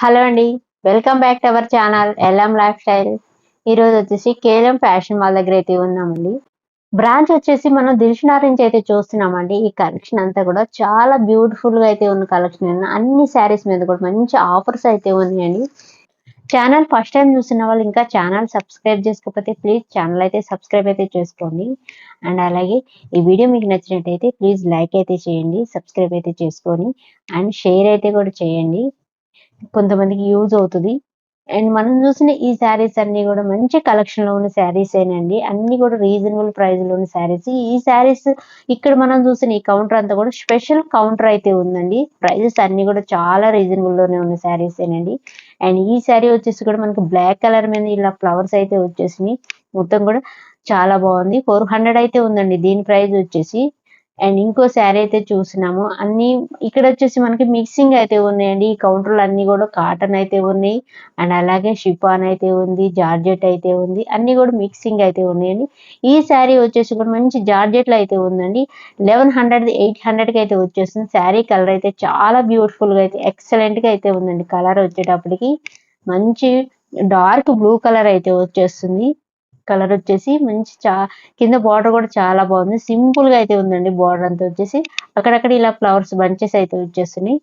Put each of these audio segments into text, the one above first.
Hello అండి. Welcome back to our channel LM life style. ఈరోజు వచ్చేసి కేఎల్ఎం ఫ్యాషన్ మాల్ దగ్గర అయితే ఉన్నామండి. బ్రాంచ్ వచ్చేసి మనం దిల్షుక్ నుంచి అయితే చూస్తున్నామండి. ఈ కలెక్షన్ అంతా కూడా చాలా బ్యూటిఫుల్‌గా అయితే ఉన్న కలెక్షన్ అండి. అన్ని శారీస్ మీద కూడా మంచి ఆఫర్స్ అయితే ఉన్నాయండి. ఛానల్ ఫస్ట్ టైమ్ చూస్తున్న వాళ్ళు ఇంకా ఛానల్ సబ్స్క్రైబ్ చేసుకోకపోతే ప్లీజ్ ఛానల్ అయితే సబ్స్క్రైబ్ అయితే చేసుకోండి. అండ్ అలాగే ఈ వీడియో మీకు నచ్చినట్టయితే ప్లీజ్ లైక్ అయితే చేయండి. సబ్స్క్రైబ్ అయితే చేసుకొని అండ్ షేర్ అయితే కూడా చేయండి. కొంతమందికి యూజ్ అవుతది. అండ్ మనం చూసిన ఈ శారీస్ అన్నీ గూడా మంచి కలెక్షన్‌లో ఉన్న శారీసేనండి. అన్నీ గూడా రీజనబుల్ ప్రైస్‌లో ఉన్న శారీస్. ఈ శారీస్ ఇక్కడ మనం చూసిన ఈ కౌంటర్ అంతా గూడా స్పెషల్ కౌంటర్ అయితే ఉందండి. ప్రైజెస్ అన్నీ గూడా చాలా రీజనబుల్‌లోనే ఉన్న శారీసేనండి. అండ్ ఈ శారీ వచ్చేసి కూడా మనకి బ్లాక్ కలర్ మీద ఇలా ఫ్లవర్స్ అయితే వచ్చేసినియి. మొత్తం గూడా చాలా బావుంది. 400 అయితే ఉందండి దీని ప్రైస్ వచ్చేసి. అండ్ ఇంకో శారీ అయితే చూస్తున్నాము. అన్నీ ఇక్కడొచ్చేసి మనకి మిక్సింగ్ అయితే ఉన్నాయండి. ఈ కౌంటర్‌లో అన్నీ గూడా కాటన్ అయితే ఉన్నాయి. అండ్ అలాగే షిఫాన్ అయితే ఉంది. జార్జెట్ అయితే ఉంది. అన్నీ గూడా మిక్సింగ్ అయితే ఉన్నాయండి. ఈ శారీ వచ్చేసి కూడా మంచి జార్జెట్‌లో అయితే ఉందండి. 1100ది 800కి అయితే వచ్చేస్తుంది. శారీ కలర్ అయితే చాలా బ్యూటిఫుల్‌గా అయితే ఎక్సలెంట్‌గా అయితే ఉందండి. కలర్ వచ్చేటప్పటికి మంచి డార్క్ బ్లూ కలర్ అయితే వచ్చేస్తుంది. కలర్ వచ్చేసి మంచి కింద బార్డర్ కూడా చాలా బాగుంది. సింపుల్ గా అయితే ఉందండి బార్డర్ అంతా వచ్చేసి. అక్కడక్కడ ఇలా ఫ్లవర్స్ బంచెస్ అయితే వచ్చేస్తున్నాయి.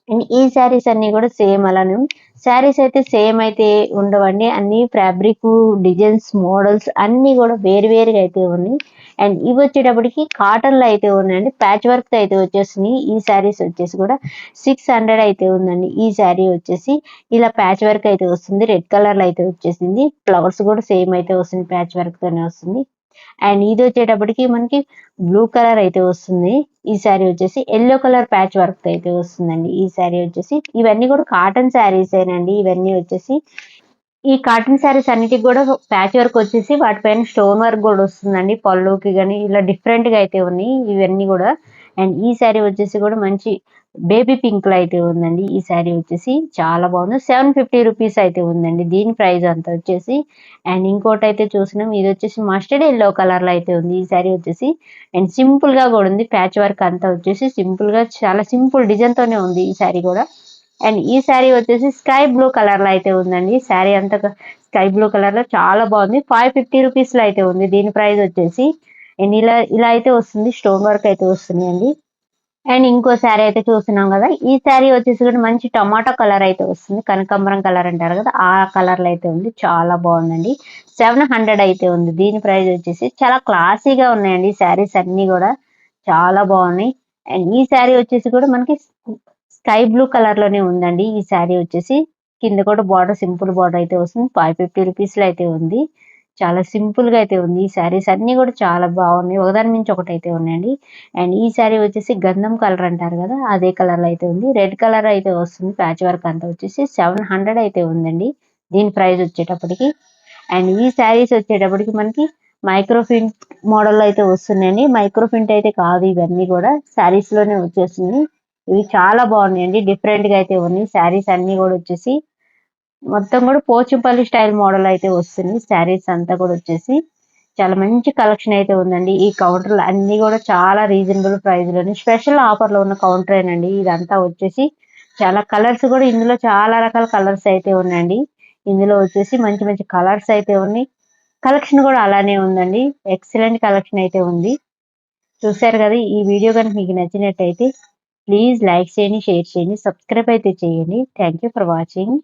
అండ్ ఈ శారీస్ అన్ని కూడా సేమ్ అలానే శారీస్ అయితే సేమ్ అయితే ఉండవండి. అన్ని ఫ్యాబ్రిక్ డిజైన్స్ మోడల్స్ అన్ని కూడా వేరు వేరుగా అయితే ఉన్నాయి. అండ్ ఇవి వచ్చేటప్పటికి కాటన్ లో అయితే ఉన్నాయండి. ప్యాచ్ వర్క్ తో అయితే వచ్చేసినాయి. ఈ శారీస్ వచ్చేసి కూడా 600 అయితే ఉందండి. ఈ శారీ వచ్చేసి ఇలా ప్యాచ్ వర్క్ అయితే వస్తుంది. రెడ్ కలర్ లో అయితే వచ్చేసింది. ఫ్లవర్స్ కూడా సేమ్ అయితే వస్తుంది. ప్యాచ్ వర్క్ తోనే వస్తుంది. అండ్ ఇది వచ్చేటప్పటికి మనకి బ్లూ కలర్ అయితే వస్తుంది. ఈ శారీ వచ్చేసి యెల్లో కలర్ ప్యాచ్ వర్క్ అయితే వస్తుందండి. ఈ శారీ వచ్చేసి ఇవన్నీ కూడా కాటన్ శారీసేనండి. ఇవన్నీ వచ్చేసి ఈ కాటన్ శారీస్ అన్నిటికి కూడా ప్యాచ్ వర్క్ వచ్చేసి వాటిపైన స్టోన్ వర్క్ కూడా వస్తుందండి. పళ్ళుకి గాని ఇలా డిఫరెంట్ గా అయితే ఉన్నాయి ఇవన్నీ కూడా. అండ్ ఈ శారీ వచ్చేసి కూడా మంచి బేబీ పింక్ లో అయితే ఉందండి. ఈ శారీ వచ్చేసి చాలా బాగుంది. 750 రూపీస్ అయితే ఉందండి దీని ప్రైస్ అంతా వచ్చేసి. అండ్ ఇంకోటి అయితే చూసినాం, ఇది వచ్చేసి మస్టర్డ్ ఎల్లో కలర్ లో అయితే ఉంది ఈ శారీ వచ్చేసి. అండ్ సింపుల్ గా కూడా ఉంది. ప్యాచ్ వర్క్ అంతా వచ్చేసి సింపుల్ గా చాలా సింపుల్ డిజైన్ తోనే ఉంది ఈ శారీ కూడా. అండ్ ఈ శారీ వచ్చేసి స్కై బ్లూ కలర్ లో అయితే ఉందండి. శారీ అంతా స్కై బ్లూ కలర్ లో చాలా బాగుంది. 550 రూపీస్ లో అయితే ఉంది దీని ప్రైస్ వచ్చేసి. అండ్ ఇలా ఇలా అయితే వస్తుంది. స్టోన్ వర్క్ అయితే వస్తున్నాయండి. అండ్ ఇంకో శారీ అయితే చూస్తున్నాం కదా, ఈ శారీ వచ్చేసి కూడా మంచి టమాటో కలర్ అయితే వస్తుంది. కనకాంబరం కలర్ అంటారు కదా, ఆ కలర్ లో అయితే ఉంది. చాలా బాగుందండి. 700 అయితే ఉంది దీని ప్రైస్ వచ్చేసి. చాలా క్లాసీగా ఉన్నాయండి శారీస్ అన్ని కూడా. చాలా బాగున్నాయి. అండ్ ఈ శారీ వచ్చేసి కూడా మనకి స్కై బ్లూ కలర్ లోనే ఉందండి ఈ శారీ వచ్చేసి. కింద కూడా బార్డర్ సింపుల్ బార్డర్ అయితే వస్తుంది. 550 రూపీస్ లో అయితే ఉంది. చాలా సింపుల్ గా అయితే ఉంది. ఈ శారీస్ అన్ని కూడా చాలా బాగున్నాయి. ఒకదాని మించి ఒకటి అయితే ఉన్నాయండి. అండ్ ఈ శారీ వచ్చేసి గంధం కలర్ అంటారు కదా, అదే కలర్ లో అయితే ఉంది. రెడ్ కలర్ అయితే వస్తుంది. ప్యాచ్ వర్క్ అంతా వచ్చేసి 700 అయితే ఉందండి దీని ప్రైస్ వచ్చేటప్పటికి. అండ్ ఈ శారీస్ వచ్చేటప్పటికి మనకి మైక్రోఫింట్ మోడల్ లో అయితే వస్తున్నాయండి. మైక్రోఫింట్ అయితే కాదు, ఇవన్నీ కూడా శారీస్ లోనే వచ్చేస్తుంది. ఇవి చాలా బాగున్నాయండి. డిఫరెంట్ గా అయితే ఉన్నాయి శారీస్ అన్ని కూడా వచ్చేసి. మొత్తం కూడా పోచంపల్లి స్టైల్ మోడల్ అయితే వస్తుంది శారీస్ అంతా కూడా వచ్చేసి. చాలా మంచి కలెక్షన్ అయితే ఉందండి. ఈ కౌంటర్ లో అన్ని కూడా చాలా రీజనబుల్ ప్రైస్ లోని స్పెషల్ ఆఫర్ లో ఉన్న కౌంటరేనండి ఇదంతా వచ్చేసి. చాలా కలర్స్ కూడా ఇందులో చాలా రకాల కలర్స్ అయితే ఉన్నాయండి. ఇందులో వచ్చేసి మంచి మంచి కలర్స్ అయితే ఉన్నాయి. కలెక్షన్ కూడా అలానే ఉందండి. ఎక్సలెంట్ కలెక్షన్ అయితే ఉంది. చూసారు కదా, ఈ వీడియో కనుక మీకు నచ్చినట్టయితే ప్లీజ్ లైక్ చేయండి, షేర్ చేయండి, సబ్స్క్రైబ్ అయితే చేయండి. Thank you for watching.